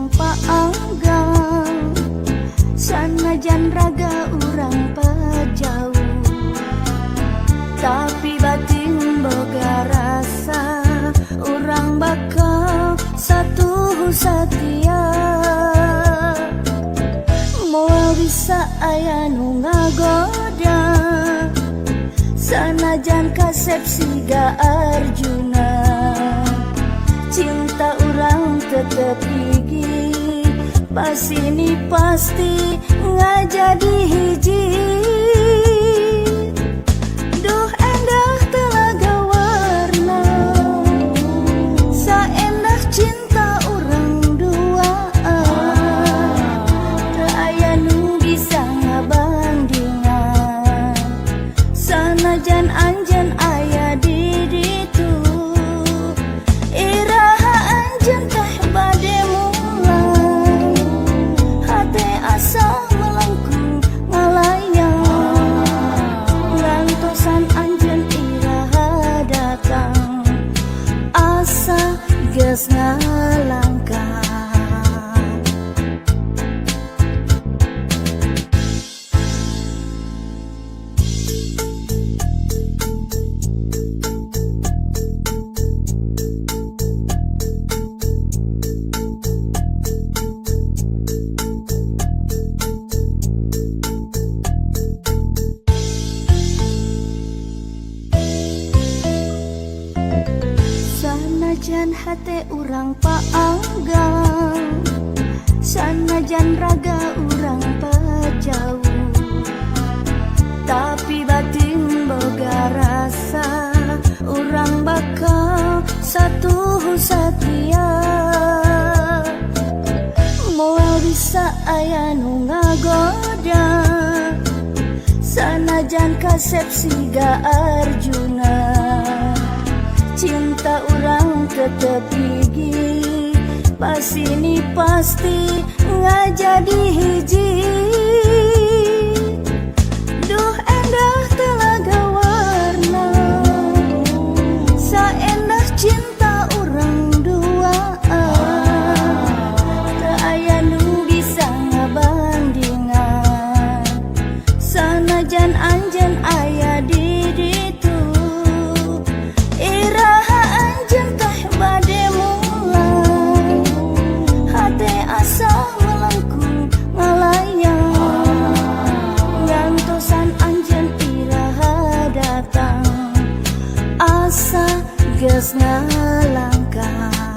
urang paanggang, sanajan raga urang pajauh, tapi batin boga rasa urang bakal satu satia. Moal bisa aya nu ngagoda, sanajan kasep siga Arjuna. Cinta urang tetep gigi, pas ini pasti ngajadi hiji. Duh endah telaga warna, saendah cinta urang duaan, teu aya nu bisa ngabandingan, sanajan anjeun aya di ditu. Iraha anjeun teh bade mulang, hate asa melengkung ngalayang, ngantosan anjeun iraha datang, asa geus ngalangkah. Sanajan hate urang paanggang, sanajan raga urang pajauh, tapi batin boga rasa urang bakal satu satia. Moal bisa aya nu ngagoda, sanajan kasep siga Arjuna. Cinta urang tetep gigi, pas ini pasti ngajadi hiji. Duh endah telaga warna, saendah cinta urang duaan, teu aya nu bisa ngabandingan, sanajan anjeun aya di ditu. Iraha anjeun teh bade mulang, hate asa melengkung ngalayang, ngantosan anjeun iraha datang, asa geus ngalangkah.